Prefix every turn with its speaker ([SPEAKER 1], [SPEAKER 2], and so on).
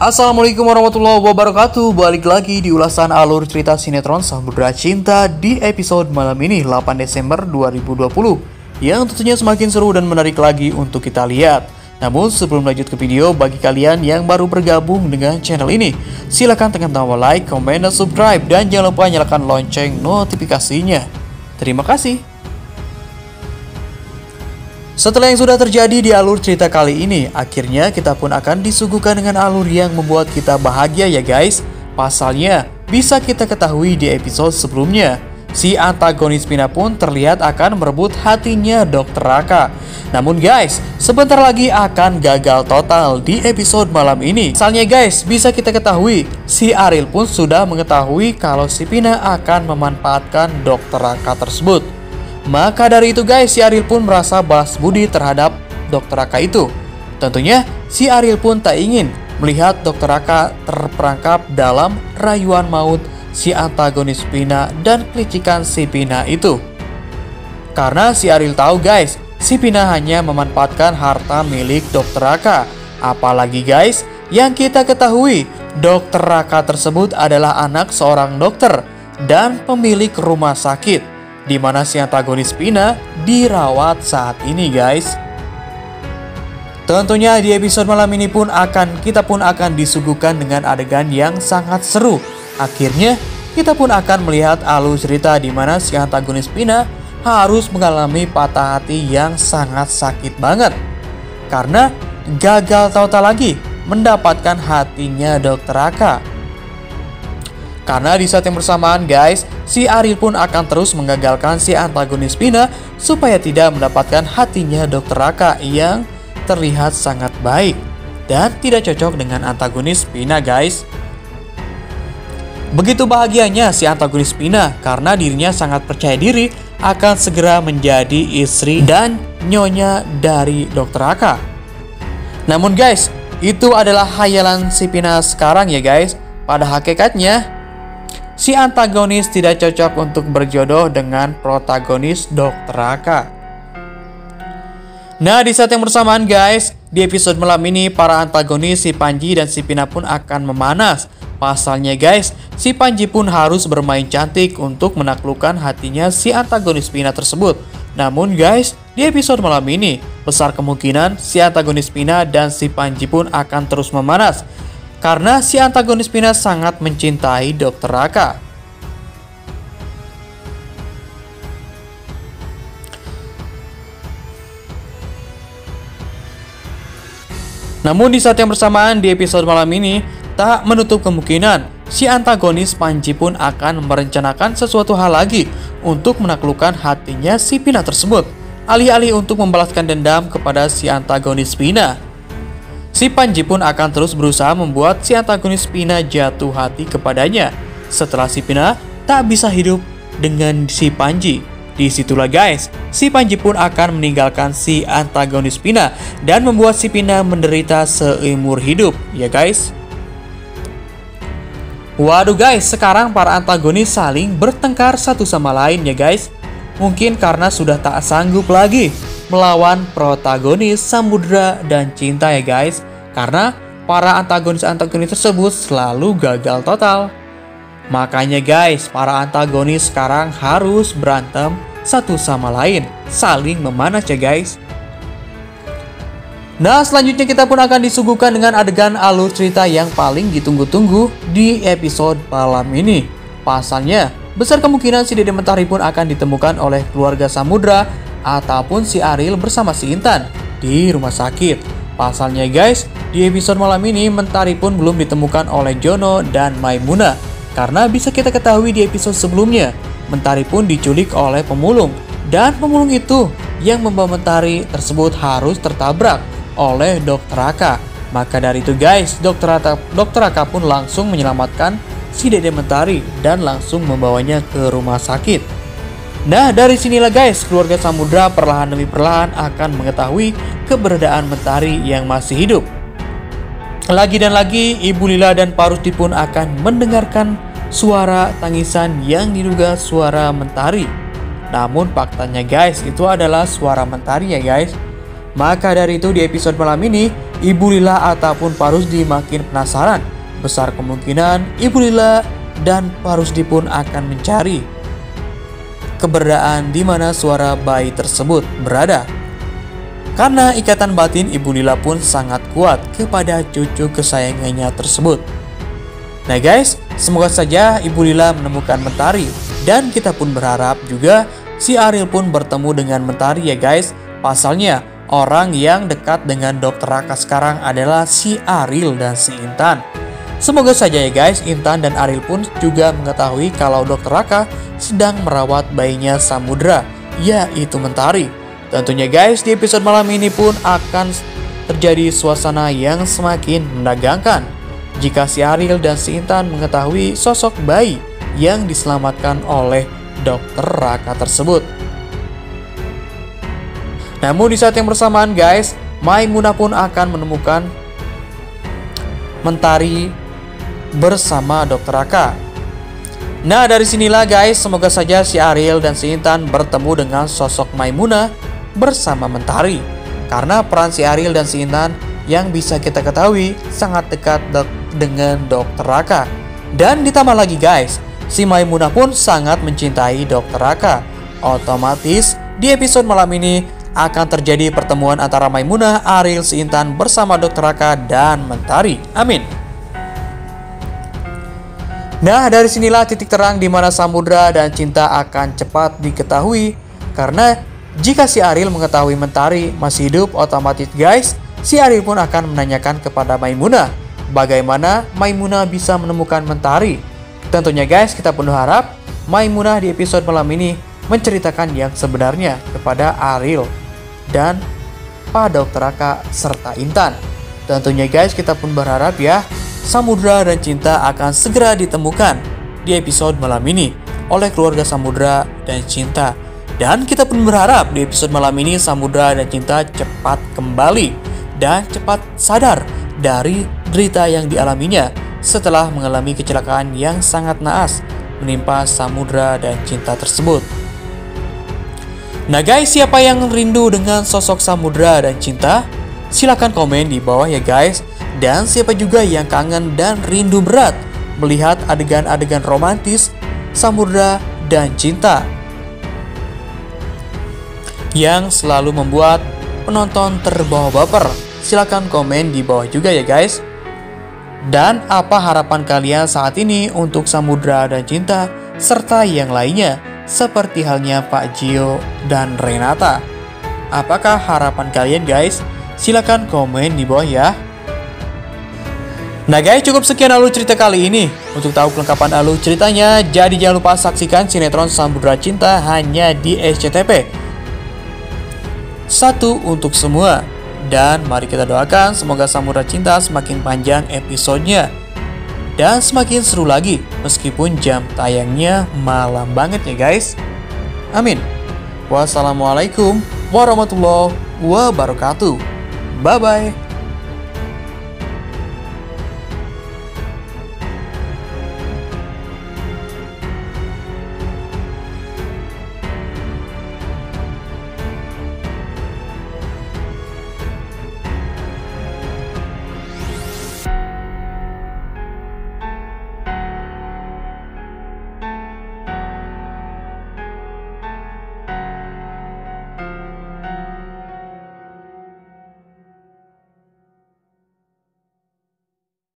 [SPEAKER 1] Assalamualaikum warahmatullahi wabarakatuh. Balik lagi di ulasan alur cerita sinetron Samudra Cinta di episode malam ini 8 Desember 2020 yang tentunya semakin seru dan menarik lagi untuk kita lihat. Namun sebelum lanjut ke video, bagi kalian yang baru bergabung dengan channel ini, silahkan tekan tombol like, komen, dan subscribe, dan jangan lupa nyalakan lonceng notifikasinya. Terima kasih. Setelah yang sudah terjadi di alur cerita kali ini, akhirnya kita pun akan disuguhkan dengan alur yang membuat kita bahagia ya guys. Pasalnya, bisa kita ketahui di episode sebelumnya, si antagonis Pina pun terlihat akan merebut hatinya Dr. Raka. Namun guys, sebentar lagi akan gagal total di episode malam ini. Pasalnya guys, bisa kita ketahui, si Ariel pun sudah mengetahui kalau si Pina akan memanfaatkan Dr. Raka tersebut. Maka dari itu guys, si Ariel pun merasa balas budi terhadap Dr. Raka itu. Tentunya si Ariel pun tak ingin melihat Dr. Raka terperangkap dalam rayuan maut si antagonis Pina dan kelicikan si Pina itu. Karena si Ariel tahu guys, si Pina hanya memanfaatkan harta milik Dr. Raka. Apalagi guys, yang kita ketahui, Dr. Raka tersebut adalah anak seorang dokter dan pemilik rumah sakit di mana si antagonis Pina dirawat saat ini guys. Tentunya di episode malam ini pun kita pun akan disuguhkan dengan adegan yang sangat seru. Akhirnya kita pun akan melihat alur cerita di mana si antagonis Pina harus mengalami patah hati yang sangat sakit banget karena gagal total lagi mendapatkan hatinya Dr. Raka. Karena di saat yang bersamaan guys, si Ariel pun akan terus menggagalkan si antagonis Pina supaya tidak mendapatkan hatinya Dr. Raka yang terlihat sangat baik dan tidak cocok dengan antagonis Pina guys. Begitu bahagianya si antagonis Pina karena dirinya sangat percaya diri akan segera menjadi istri dan nyonya dari Dr. Raka. Namun guys, itu adalah khayalan si Pina sekarang ya guys. Pada hakikatnya, si antagonis tidak cocok untuk berjodoh dengan protagonis Dr. Raka. Nah, di saat yang bersamaan guys, di episode malam ini para antagonis si Panji dan si Pina pun akan memanas. Pasalnya guys, si Panji pun harus bermain cantik untuk menaklukkan hatinya si antagonis Pina tersebut. Namun guys, di episode malam ini, besar kemungkinan si antagonis Pina dan si Panji pun akan terus memanas karena si antagonis Pina sangat mencintai Dr. Raka. Namun di saat yang bersamaan di episode malam ini, tak menutup kemungkinan si antagonis Panji pun akan merencanakan sesuatu hal lagi untuk menaklukkan hatinya si Pina tersebut, alih-alih untuk membalaskan dendam kepada si antagonis Pina. Si Panji pun akan terus berusaha membuat si antagonis Pina jatuh hati kepadanya. Setelah si Pina tak bisa hidup dengan si Panji, disitulah guys, si Panji pun akan meninggalkan si antagonis Pina dan membuat si Pina menderita seumur hidup ya guys. Waduh guys, sekarang para antagonis saling bertengkar satu sama lain ya guys. Mungkin karena sudah tak sanggup lagi melawan protagonis Samudra dan Cinta ya guys. Karena para antagonis tersebut selalu gagal total. Makanya guys, para antagonis sekarang harus berantem satu sama lain, saling memanas ya guys. Nah, selanjutnya kita pun akan disuguhkan dengan adegan alur cerita yang paling ditunggu-tunggu di episode malam ini. Pasalnya, besar kemungkinan si Dede Mentari pun akan ditemukan oleh keluarga Samudra ataupun si Ariel bersama si Intan di rumah sakit. Pasalnya guys, di episode malam ini Mentari pun belum ditemukan oleh Jono dan Maimuna. Karena bisa kita ketahui di episode sebelumnya, Mentari pun diculik oleh pemulung. Dan pemulung itu yang membawa Mentari tersebut harus tertabrak oleh Dr. Raka. Maka dari itu guys, Dr. Raka pun langsung menyelamatkan si Dede Mentari dan langsung membawanya ke rumah sakit. Nah, dari sinilah guys, keluarga Samudra perlahan demi perlahan akan mengetahui keberadaan Mentari yang masih hidup. Lagi dan lagi, Ibu Lila dan Pak Rusdi pun akan mendengarkan suara tangisan yang diduga suara Mentari. Namun faktanya guys, itu adalah suara Mentari ya guys. Maka dari itu di episode malam ini, Ibu Lila ataupun Pak Rusdi makin penasaran. Besar kemungkinan Ibu Lila dan Pak Rusdi pun akan mencari keberadaan di mana suara bayi tersebut berada. Karena ikatan batin Ibu Lila pun sangat kuat kepada cucu kesayangannya tersebut. Nah guys, semoga saja Ibu Lila menemukan Mentari. Dan kita pun berharap juga si Ariel pun bertemu dengan Mentari ya guys. Pasalnya orang yang dekat dengan Dokter Raka sekarang adalah si Ariel dan si Intan. Semoga saja ya guys, Intan dan Ariel pun juga mengetahui kalau Dokter Raka sedang merawat bayinya Samudra, yaitu Mentari. Tentunya guys, di episode malam ini pun akan terjadi suasana yang semakin menegangkan jika si Ariel dan si Intan mengetahui sosok bayi yang diselamatkan oleh Dokter Raka tersebut. Namun di saat yang bersamaan guys, Maimunah pun akan menemukan Mentari bersama Dokter Raka. Nah dari sinilah guys, semoga saja si Ariel dan si Intan bertemu dengan sosok Maimunah bersama Mentari. Karena peran si Ariel dan si Intan yang bisa kita ketahui sangat dekat dengan Dokter Raka. Dan ditambah lagi guys, si Maimunah pun sangat mencintai Dokter Raka. Otomatis di episode malam ini akan terjadi pertemuan antara Maimunah, Ariel, si Intan bersama Dokter Raka dan Mentari. Amin. Nah dari sinilah titik terang di mana Samudra dan Cinta akan cepat diketahui. Karena jika si Ariel mengetahui Mentari masih hidup, otomatis guys, si Ariel pun akan menanyakan kepada Maimunah bagaimana Maimunah bisa menemukan Mentari. Tentunya guys, kita pun berharap Maimunah di episode malam ini menceritakan yang sebenarnya kepada Ariel dan Pak Dokter Raka serta Intan. Tentunya guys, kita pun berharap ya Samudra dan Cinta akan segera ditemukan di episode malam ini oleh keluarga Samudra dan Cinta. Dan kita pun berharap di episode malam ini Samudra dan Cinta cepat kembali dan cepat sadar dari derita yang dialaminya setelah mengalami kecelakaan yang sangat naas menimpa Samudra dan Cinta tersebut. Nah guys, siapa yang rindu dengan sosok Samudra dan Cinta? Silahkan komen di bawah ya guys. Dan siapa juga yang kangen dan rindu berat melihat adegan-adegan romantis Samudra dan Cinta yang selalu membuat penonton terbawa baper? Silahkan komen di bawah juga ya guys. Dan apa harapan kalian saat ini untuk Samudra dan Cinta serta yang lainnya seperti halnya Pak Gio dan Renata? Apakah harapan kalian guys? Silahkan komen di bawah ya. Nah guys, cukup sekian alur cerita kali ini. Untuk tahu kelengkapan alur ceritanya, jadi jangan lupa saksikan sinetron Samudra Cinta hanya di SCTV. Satu untuk semua. Dan mari kita doakan semoga Samudra Cinta semakin panjang episodenya dan semakin seru lagi meskipun jam tayangnya malam banget ya guys. Amin. Wassalamualaikum warahmatullahi wabarakatuh. Bye bye.